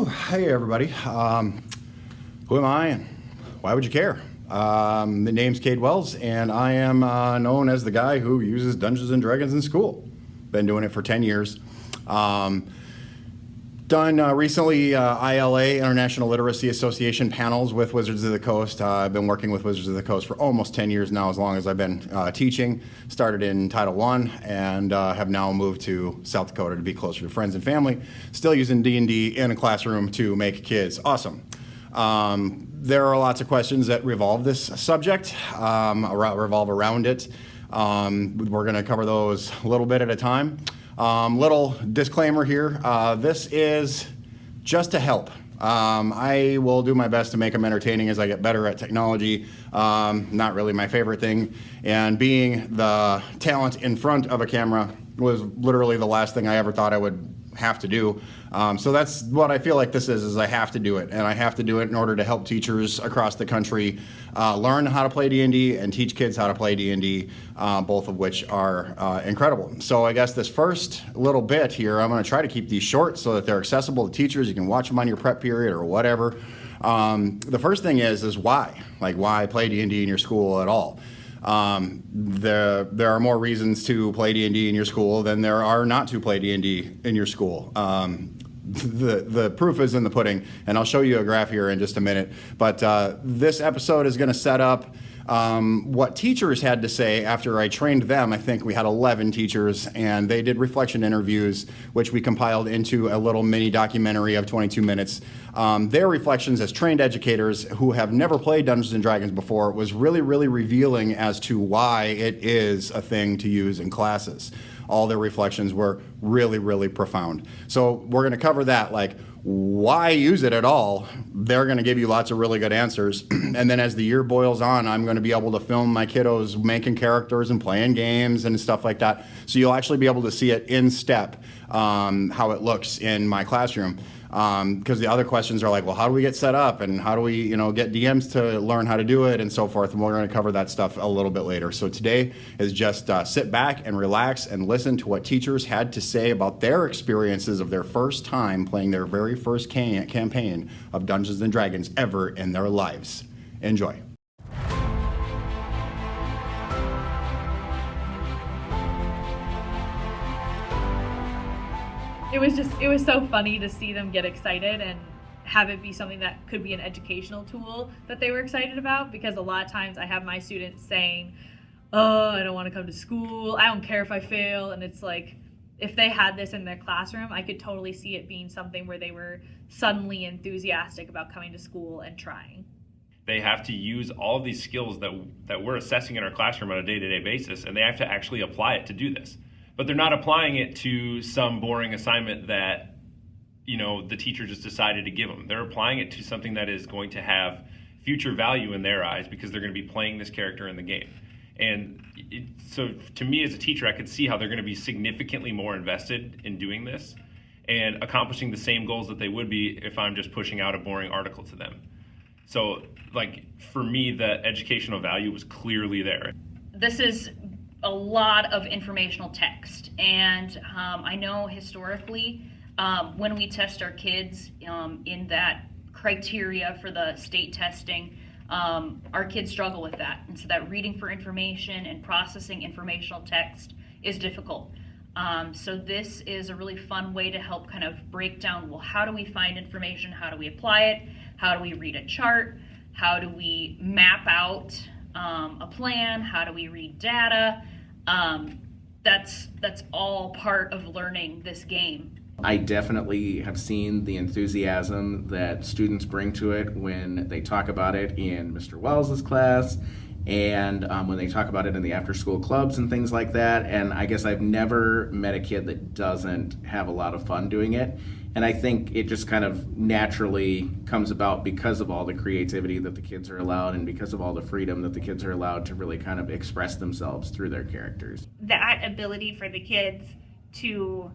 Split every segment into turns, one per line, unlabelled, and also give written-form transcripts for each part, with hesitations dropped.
Hey everybody. Who am I and why would you care? The name's Kade Wells and I am known as the guy who uses Dungeons and Dragons in school. Been doing it for 10 years. Done recently ILA, International Literacy Association panels with Wizards of the Coast. I've been working with Wizards of the Coast for almost 10 years now, as long as I've been teaching. Started in Title I and have now moved to South Dakota to be closer to friends and family. Still using D&D in a classroom to make kids awesome. There are lots of questions that revolve this subject, revolve around it. We're going to cover those a little bit at a time. Little disclaimer here, this is just to help. I will do my best to make them entertaining as I get better at technology. Not really my favorite thing. And being the talent in front of a camera was literally the last thing I ever thought I would have to do. So that's what I feel like this is I have to do it. And I have to do it in order to help teachers across the country learn how to play D&D and teach kids how to play D&D, both of which are incredible. So I guess this first little bit here, I'm going to try to keep these short so that they're accessible to teachers. You can watch them on your prep period or whatever. The first thing is why? Like, why play D&D in your school at all? There are more reasons to play D&D in your school than there are not to play D&D in your school. The proof is in the pudding, and I'll show you a graph here in just a minute. But this episode is going to set up what teachers had to say after I trained them. I think we had 11 teachers, and they did reflection interviews, which we compiled into a little mini documentary of 22 minutes. Their reflections as trained educators who have never played Dungeons and Dragons before was really, really revealing as to why it is a thing to use in classes. All their reflections were really, really profound. So we're going to cover that, like, why use it at all? They're going to give you lots of really good answers. And then as the year boils on, I'm going to be able to film my kiddos making characters and playing games and stuff like that. So you'll actually be able to see it in step, how it looks in my classroom. Because the other questions are like, well, how do we get set up, and how do we, get DMs to learn how to do it, and so forth. And we're going to cover that stuff a little bit later. So today is just sit back and relax and listen to what teachers had to say about their experiences of their first time playing their very first campaign of Dungeons and Dragons ever in their lives. Enjoy.
It was so funny to see them get excited and have it be something that could be an educational tool that they were excited about, because a lot of times I have my students saying, oh, I don't want to come to school, I don't care if I fail, and it's like, if they had this in their classroom, I could totally see it being something where they were suddenly enthusiastic about coming to school and trying.
They have to use all of these skills that we're assessing in our classroom on a day-to-day basis, and they have to actually apply it to do this. But they're not applying it to some boring assignment that, the teacher just decided to give them. They're applying it to something that is going to have future value in their eyes, because they're going to be playing this character in the game. And so to me as a teacher, I could see how they're going to be significantly more invested in doing this and accomplishing the same goals that they would be if I'm just pushing out a boring article to them. So, for me, the educational value was clearly there.
This is a lot of informational text, and I know historically when we test our kids in that criteria for the state testing, our kids struggle with that, and so that reading for information and processing informational text is difficult. So this is a really fun way to help kind of break down, well, how do we find information, how do we apply it, how do we read a chart, how do we map out a plan, how do we read data. That's all part of learning this game.
I definitely have seen the enthusiasm that students bring to it when they talk about it in Mr. Wells's class, and when they talk about it in the after-school clubs and things like that. And I guess I've never met a kid that doesn't have a lot of fun doing it. And I think it just kind of naturally comes about because of all the creativity that the kids are allowed, and because of all the freedom that the kids are allowed to really kind of express themselves through their characters.
That ability for the kids to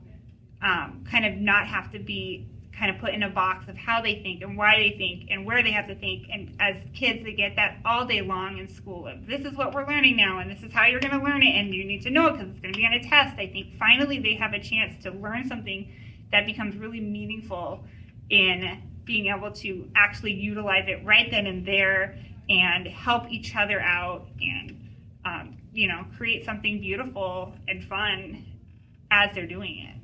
kind of not have to be kind of put in a box of how they think and why they think and where they have to think. And as kids, they get that all day long in school. Of, this is what we're learning now, and this is how you're going to learn it, and you need to know it because it's going to be on a test. I think finally they have a chance to learn something that becomes really meaningful in being able to actually utilize it right then and there and help each other out and, create something beautiful and fun as they're doing it.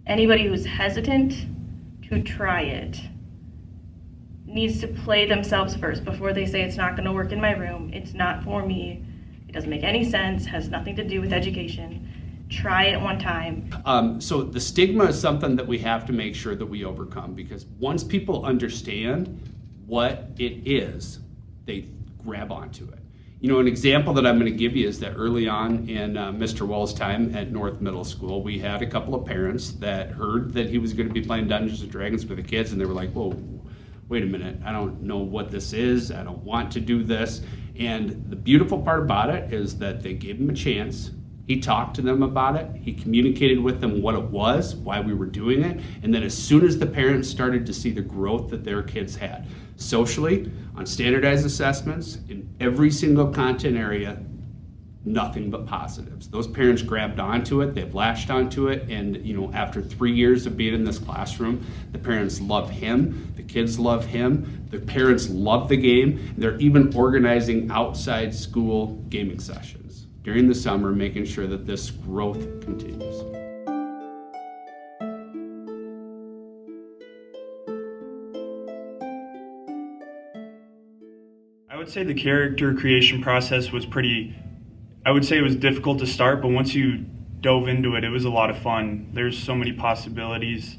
Anybody who's hesitant to try it needs to play themselves first before they say it's not going to work in my room, it's not for me, it doesn't make any sense, has nothing to do with education. Try it one time.
So the stigma is something that we have to make sure that we overcome, because once people understand what it is, they grab onto it. An example that I'm going to give you is that early on in Mr. Wells' time at North Middle School, we had a couple of parents that heard that he was going to be playing Dungeons and Dragons with the kids, and they were like, whoa, wait a minute, I don't know what this is, I don't want to do this. And the beautiful part about it is that they gave him a chance. He talked to them about it. He communicated with them what it was, why we were doing it. And then as soon as the parents started to see the growth that their kids had, socially, on standardized assessments, in every single content area, nothing but positives. Those parents grabbed onto it, they've latched onto it, and after 3 years of being in this classroom, the parents love him, the kids love him, the parents love the game. They're even organizing outside school gaming sessions during the summer, making sure that this growth continues.
I would say the character creation process was I would say it was difficult to start, but once you dove into it, it was a lot of fun. There's so many possibilities,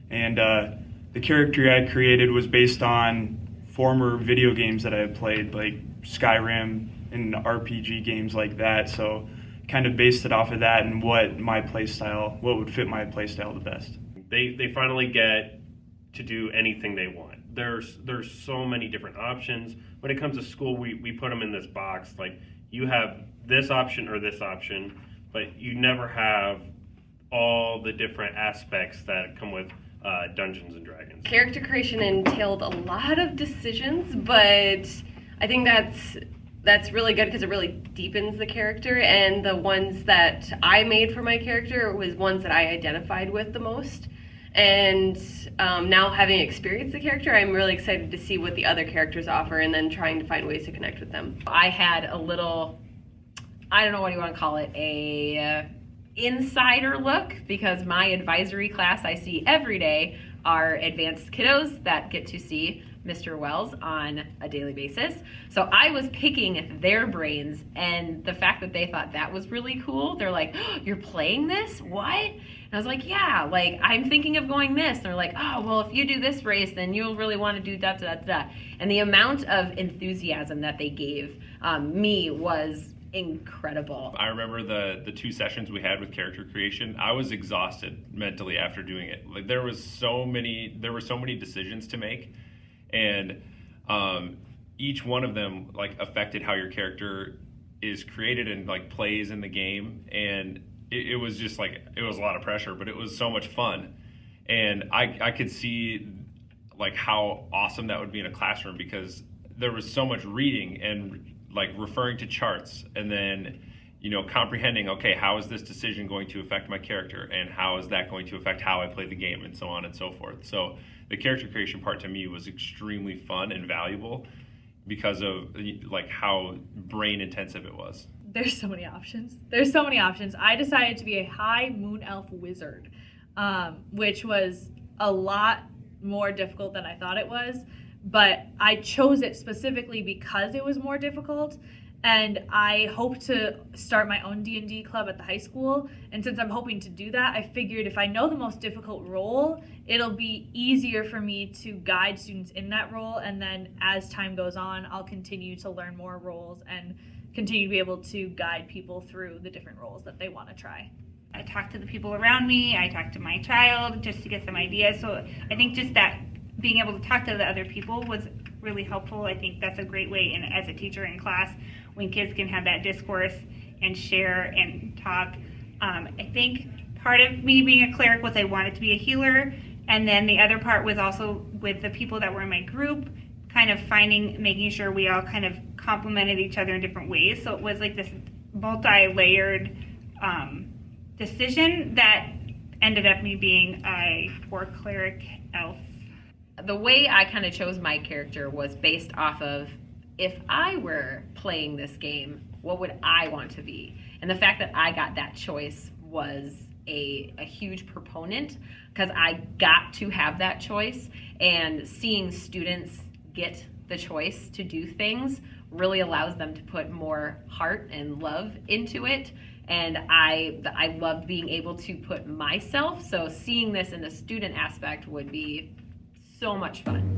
and the character I created was based on former video games that I had played, like Skyrim and RPG games like that, so kind of based it off of that and what would fit my play style the best.
They finally get to do anything they want. There's so many different options. When it comes to school, we put them in this box, like you have this option or this option, but you never have all the different aspects that come with Dungeons and Dragons.
Character creation entailed a lot of decisions, but I think that's really good because it really deepens the character, and the ones that I made for my character was ones that I identified with the most. And now having experienced the character, I'm really excited to see what the other characters offer and then trying to find ways to connect with them.
I had a little, I don't know what you want to call it, a insider look, because my advisory class I see every day are advanced kiddos that get to see Mr. Wells on a daily basis. So I was picking their brains, and the fact that they thought that was really cool, they're like, oh, you're playing this? What? And I was like, yeah, like I'm thinking of going this. And they're like, oh, well, if you do this race, then you'll really want to do da da da da. And the amount of enthusiasm that they gave me was incredible.
I remember the 2 sessions we had with character creation. I was exhausted mentally after doing it. Like there were so many decisions to make, and each one of them like affected how your character is created and like plays in the game. And it was just like, it was a lot of pressure, but it was so much fun. And I could see like how awesome that would be in a classroom, because there was so much reading and like referring to charts, and then comprehending, okay, how is this decision going to affect my character, and how is that going to affect how I play the game, and so on and so forth. So the character creation part to me was extremely fun and valuable because of like how brain intensive it was.
There's so many options. I decided to be a high moon elf wizard, which was a lot more difficult than I thought it was. But I chose it specifically because it was more difficult, and I hope to start my own D&D club at the high school. And since I'm hoping to do that, I figured if I know the most difficult role, it'll be easier for me to guide students in that role. And then as time goes on, I'll continue to learn more roles and continue to be able to guide people through the different roles that they want to try.
I talked to the people around me, I talked to my child just to get some ideas. So I think just that being able to talk to the other people was really helpful. I think that's a great way, and as a teacher in class, when kids can have that discourse and share and talk. I think part of me being a cleric was I wanted to be a healer, and then the other part was also with the people that were in my group, kind of making sure we all kind of complemented each other in different ways. So it was like this multi-layered decision that ended up me being a poor cleric else?
The way I kind of chose my character was based off of, if I were playing this game, what would I want to be? And the fact that I got that choice was a huge proponent, because I got to have that choice, and seeing students get the choice to do things really allows them to put more heart and love into it. And I loved being able to put myself, so seeing this in the student aspect would be so much fun.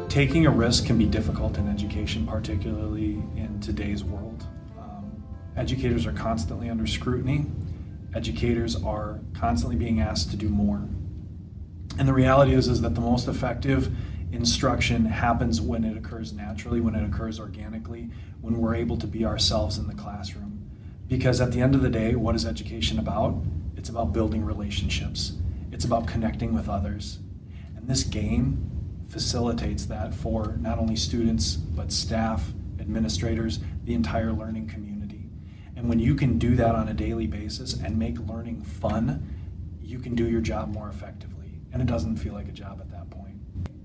Taking a risk can be difficult in education, particularly in today's world. Educators are constantly under scrutiny. Educators are constantly being asked to do more. And the reality is that the most effective instruction happens when it occurs naturally, when it occurs organically, when we're able to be ourselves in the classroom. Because at the end of the day, what is education about? It's about building relationships. It's about connecting with others. And this game facilitates that for not only students, but staff, administrators, the entire learning community. And when you can do that on a daily basis and make learning fun, you can do your job more effectively. And it doesn't feel like a job at that point.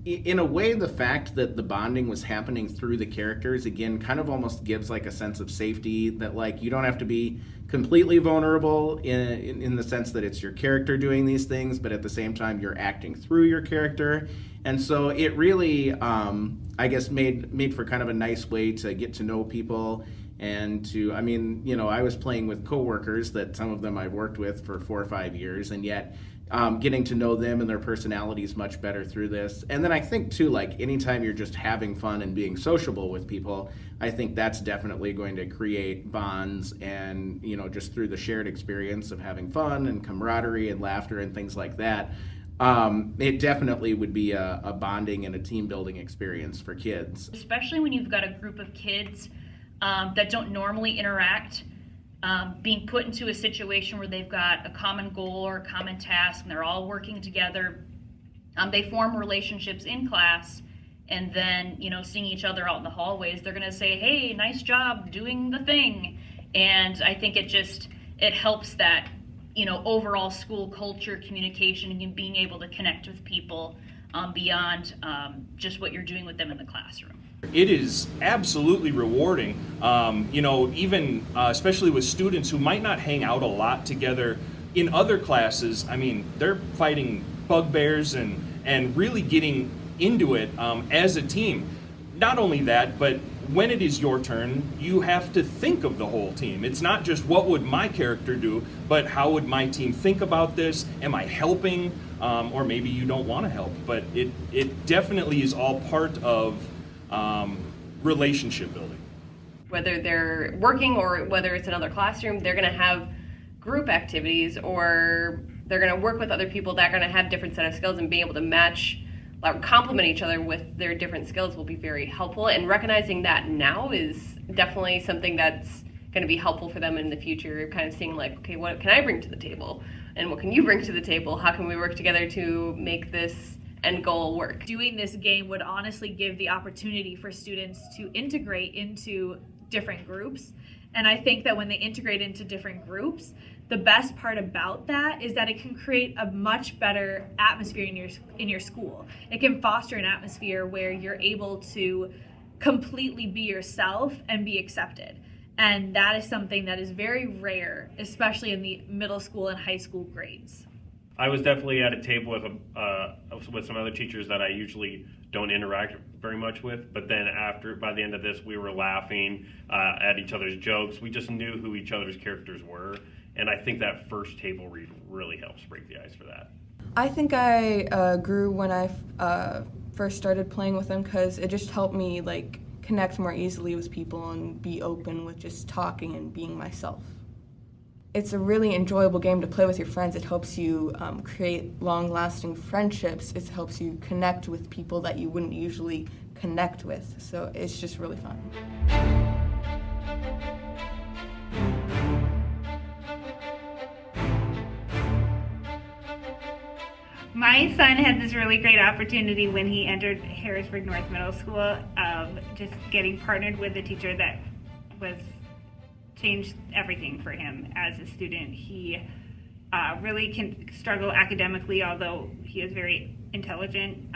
In a way, the fact that the bonding was happening through the characters, again, kind of almost gives like a sense of safety, that like you don't have to be completely vulnerable in the sense that it's your character doing these things, but at the same time you're acting through your character. And so it really, I guess, made for kind of a nice way to get to know people, and to, I mean, you know, I was playing with coworkers that some of them I've worked with for 4 or 5 years, and yet getting to know them and their personalities much better through this. And then I think too, like anytime you're just having fun and being sociable with people, I think that's definitely going to create bonds, and, you know, just through the shared experience of having fun and camaraderie and laughter and things like that. It definitely would be a bonding and a team building experience for kids.
Especially when you've got a group of kids that don't normally interact, being put into a situation where they've got a common goal or a common task, and they're all working together. They form relationships in class, and then, you know, seeing each other out in the hallways, they're going to say, hey, nice job doing the thing. And I think it helps that, you know, overall school culture, communication, and being able to connect with people beyond just what you're doing with them in the classroom.
It is absolutely rewarding, you know, even especially with students who might not hang out a lot together in other classes. I mean, they're fighting bugbears and really getting into it as a team. Not only that, but when it is your turn, you have to think of the whole team. It's not just what would my character do, but how would my team think about this? Am I helping? Or maybe you don't want to help, but it definitely is all part of relationship building.
Whether they're working or whether it's another classroom, they're going to have group activities, or they're going to work with other people that are going to have different set of skills, and being able to match, like, complement each other with their different skills will be very helpful. And recognizing that now is definitely something that's going to be helpful for them in the future, kind of seeing like, okay, what can I bring to the table? And what can you bring to the table? How can we work together to make this end goal work?
Doing this game would honestly give the opportunity for students to integrate into different groups. And I think that when they integrate into different groups, the best part about that is that it can create a much better atmosphere in your school. It can foster an atmosphere where you're able to completely be yourself and be accepted. And that is something that is very rare, especially in the middle school and high school grades.
I was definitely at a table with some other teachers that I usually don't interact very much with, but then by the end of this, we were laughing at each other's jokes. We just knew who each other's characters were, and I think that first table read really helps break the ice for that.
I think I grew when I first started playing with them, because it just helped me like connect more easily with people and be open with just talking and being myself. It's a really enjoyable game to play with your friends. It helps you create long-lasting friendships. It helps you connect with people that you wouldn't usually connect with. So it's just really fun.
My son had this really great opportunity when he entered Harrisburg North Middle School of just getting partnered with a teacher that was changed everything for him as a student. He really can struggle academically, although he is very intelligent.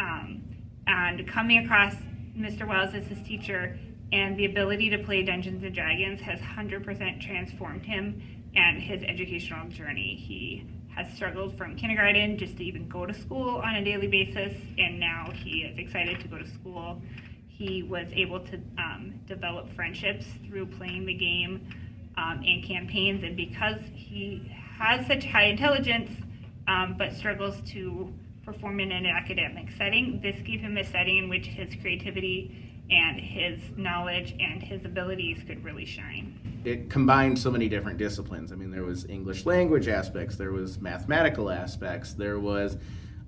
And coming across Mr. Wells as his teacher and the ability to play Dungeons and Dragons has 100% transformed him and his educational journey. He has struggled from kindergarten just to even go to school on a daily basis, and now he is excited to go to school. He was able to develop friendships through playing the game and campaigns, and because he has such high intelligence but struggles to perform in an academic setting, this gave him a setting in which his creativity and his knowledge and his abilities could really shine.
It combined so many different disciplines. I mean, there was English language aspects, there was mathematical aspects, there was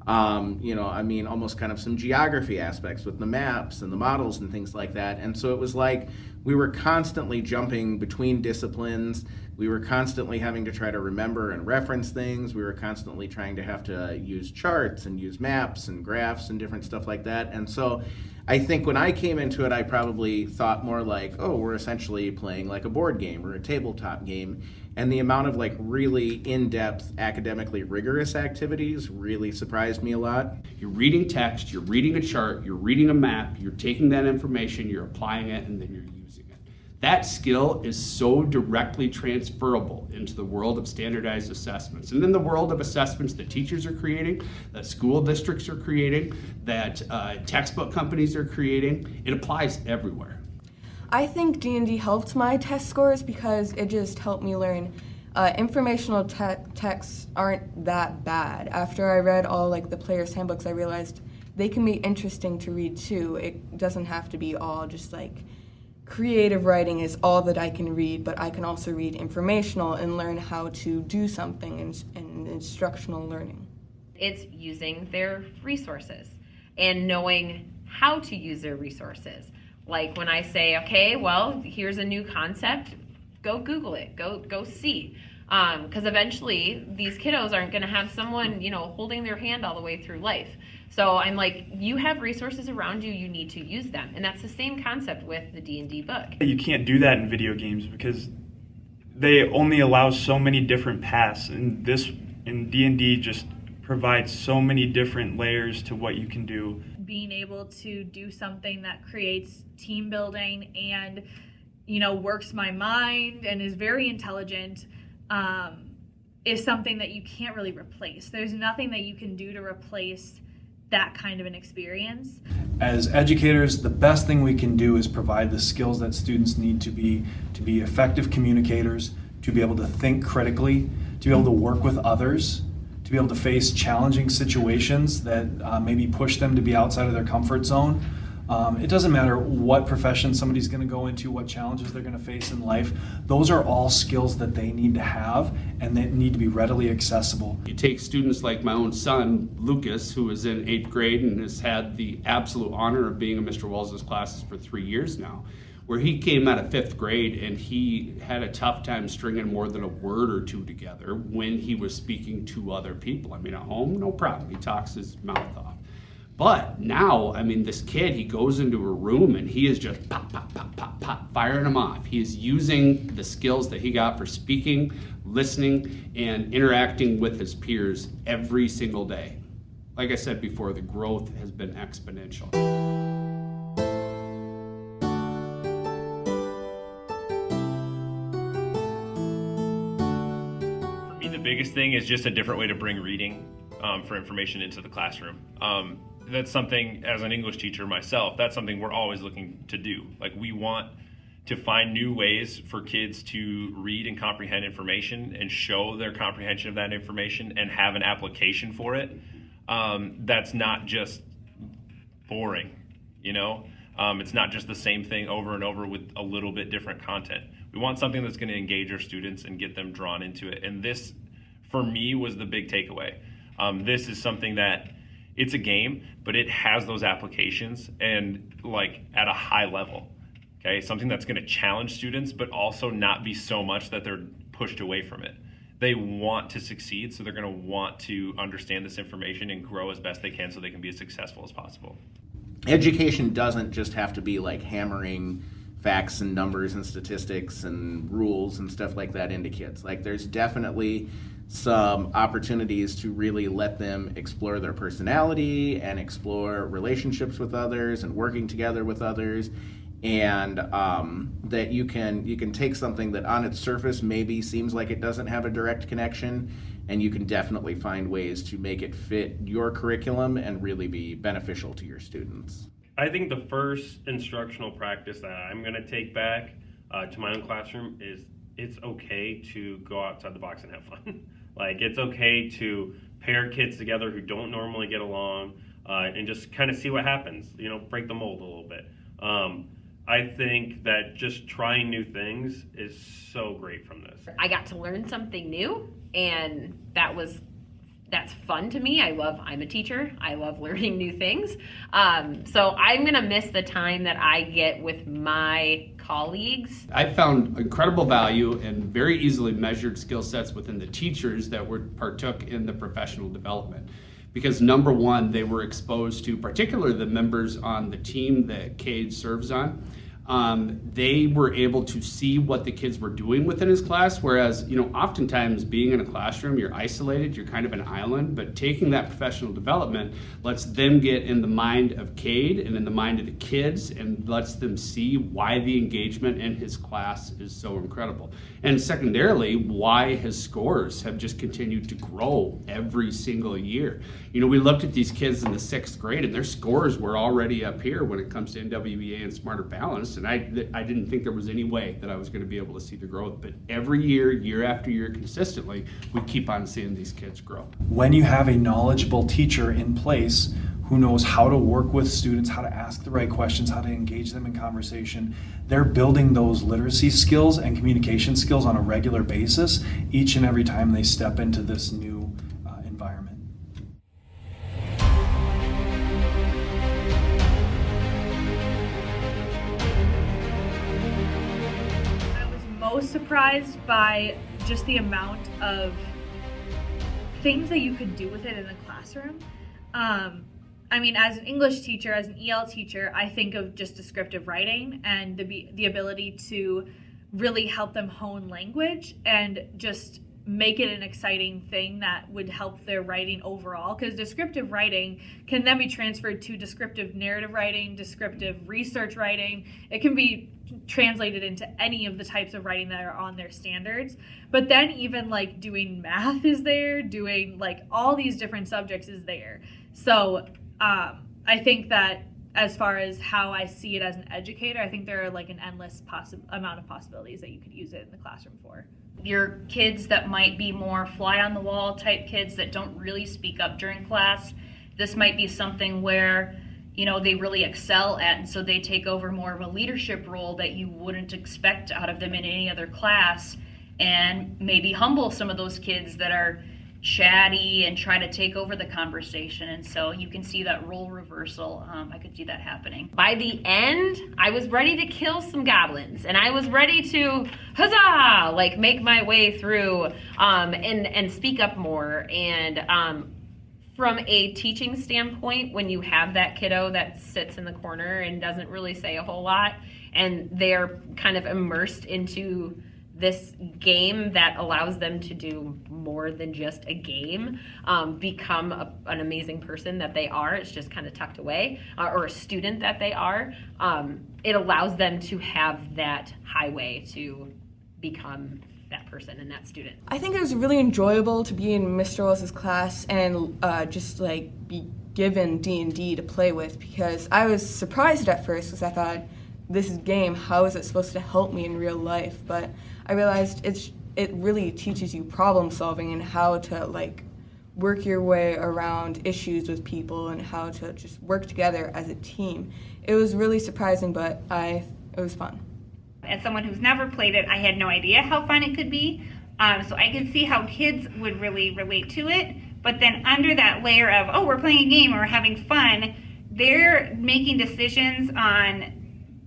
almost kind of some geography aspects with the maps and the models and things like that. And so it was like we were constantly jumping between disciplines. We were constantly having to try to remember and reference things. We were constantly trying to have to use charts and use maps and graphs and different stuff like that. And so I think when I came into it, I probably thought more like, oh, we're essentially playing like a board game or a tabletop game. And the amount of like really in-depth, academically rigorous activities really surprised me a lot.
You're reading text, you're reading a chart, you're reading a map, you're taking that information, you're applying it, and then you're using it. That skill is so directly transferable into the world of standardized assessments. And in the world of assessments that teachers are creating, that school districts are creating, that textbook companies are creating, it applies everywhere.
I think D&D helped my test scores because it just helped me learn. Informational texts aren't that bad. After I read all like the players' handbooks, I realized they can be interesting to read too. It doesn't have to be all just like creative writing is all that I can read, but I can also read informational and learn how to do something in instructional learning.
It's using their resources and knowing how to use their resources. Like when I say, okay, well, here's a new concept, go Google it, go see. Because eventually these kiddos aren't going to have someone, holding their hand all the way through life. So I'm like, you have resources around you, you need to use them. And that's the same concept with the D&D book.
You can't do that in video games because they only allow so many different paths. And D&D just provides so many different layers to what you can do.
Being able to do something that creates team building and, works my mind and is very intelligent is something that you can't really replace. There's nothing that you can do to replace that kind of an experience.
As educators, the best thing we can do is provide the skills that students need to be effective communicators, to be able to think critically, to be able to work with others, to be able to face challenging situations that maybe push them to be outside of their comfort zone. It doesn't matter what profession somebody's going to go into, what challenges they're going to face in life. Those are all skills that they need to have and that need to be readily accessible.
You take students like my own son, Lucas, who is in 8th grade and has had the absolute honor of being in Mr. Wells' classes for 3 years now, where he came out of 5th grade and he had a tough time stringing more than a word or two together when he was speaking to other people. At home, no problem. He talks his mouth off. But now, this kid, he goes into a room and he is just pop, pop, pop, pop, pop, firing them off. He is using the skills that he got for speaking, listening, and interacting with his peers every single day. Like I said before, the growth has been exponential.
The biggest thing is just a different way to bring reading for information into the classroom. That's something, as an English teacher myself, that's something we're always looking to do. Like, we want to find new ways for kids to read and comprehend information and show their comprehension of that information and have an application for it. That's not just boring, it's not just the same thing over and over with a little bit different content. We want something that's going to engage our students and get them drawn into it. And this, for me, was the big takeaway. This is something that, it's a game, but it has those applications and like at a high level, okay? Something that's going to challenge students, but also not be so much that they're pushed away from it. They want to succeed, so they're going to want to understand this information and grow as best they can so they can be as successful as possible.
Education doesn't just have to be like hammering facts and numbers and statistics and rules and stuff like that into kids. Like, there's definitely some opportunities to really let them explore their personality and explore relationships with others and working together with others, and that you can take something that on its surface maybe seems like it doesn't have a direct connection, and you can definitely find ways to make it fit your curriculum and really be beneficial to your students.
I think the first instructional practice that I'm going to take back to my own classroom is it's okay to go outside the box and have fun. Like, it's okay to pair kids together who don't normally get along and just kind of see what happens, break the mold a little bit. I think that just trying new things is so great from this.
I got to learn something new, and that's fun to me. I'm a teacher. I love learning new things. So I'm gonna miss the time that I get with my colleagues.
I found incredible value and very easily measured skill sets within the teachers that partook in the professional development. Because number one, they were exposed to, particularly the members on the team that Kade serves on. They were able to see what the kids were doing within his class, whereas, oftentimes being in a classroom, you're isolated, you're kind of an island, but taking that professional development lets them get in the mind of Kade and in the mind of the kids, and lets them see why the engagement in his class is so incredible. And secondarily, why his scores have just continued to grow every single year. We looked at these kids in the 6th grade, and their scores were already up here when it comes to NWEA and Smarter Balance. And I didn't think there was any way that I was going to be able to see the growth. But every year, year after year, consistently, we keep on seeing these kids grow.
When you have a knowledgeable teacher in place who knows how to work with students, how to ask the right questions, how to engage them in conversation, they're building those literacy skills and communication skills on a regular basis each and every time they step into this new environment.
Most surprised by just the amount of things that you could do with it in the classroom. As an English teacher, as an EL teacher, I think of just descriptive writing and the ability to really help them hone language and just make it an exciting thing that would help their writing overall, because descriptive writing can then be transferred to descriptive narrative writing, descriptive research writing. It can be translated into any of the types of writing that are on their standards. But then even doing math is there, doing all these different subjects is there. So I think that as far as how I see it as an educator, I think there are an endless amount of possibilities that you could use it in the classroom for.
Your kids that might be more fly on the wall type kids that don't really speak up during class, this might be something where they really excel at, and so they take over more of a leadership role that you wouldn't expect out of them in any other class, and maybe humble some of those kids that are chatty and try to take over the conversation. And so you can see that role reversal. I could see that happening.
By the end, I was ready to kill some goblins, and I was ready to huzzah, make my way through and speak up more. And from a teaching standpoint, when you have that kiddo that sits in the corner and doesn't really say a whole lot, and they're kind of immersed into this game that allows them to do more than just a game, become an amazing person that they are. It's just kind of tucked away, or a student that they are. It allows them to have that highway to become that person and that student.
I think it was really enjoyable to be in Mr. Wells' class and just be given D&D to play with, because I was surprised at first because I thought, this is game, how is it supposed to help me in real life? But I realized it really teaches you problem solving and how to work your way around issues with people and how to just work together as a team. It was really surprising, but it was fun.
As someone who's never played it, I had no idea how fun it could be. So I could see how kids would really relate to it. But then under that layer of, oh, we're playing a game or we're having fun, they're making decisions on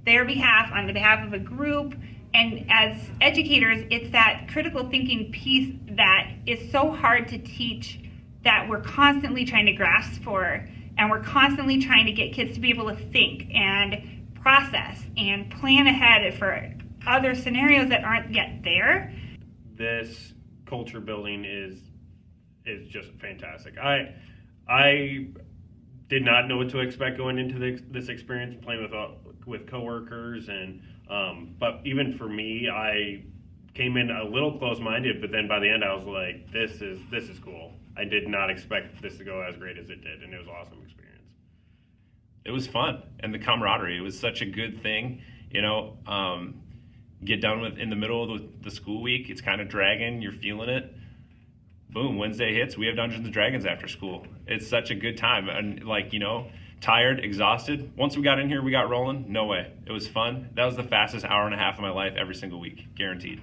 their behalf, on the behalf of a group. And as educators, it's that critical thinking piece that is so hard to teach, that we're constantly trying to grasp for, and we're constantly trying to get kids to be able to think and process and plan ahead for other scenarios that aren't yet there.
This culture building is just fantastic. I did not know what to expect going into this experience, playing with coworkers, and but even for me, I came in a little close-minded, but then by the end, I was like, this is cool. I did not expect this to go as great as it did, and it was an awesome experience.
It was fun, and the camaraderie. It was such a good thing, you know. Get done with in the middle of the school week. It's kind of dragging. You're feeling it. Boom, Wednesday hits. We have Dungeons and Dragons after school. It's such a good time, and like, you know, tired, exhausted. Once we got in here, we got rolling. No way. It was fun. That was the fastest hour and a half of my life every single week, guaranteed.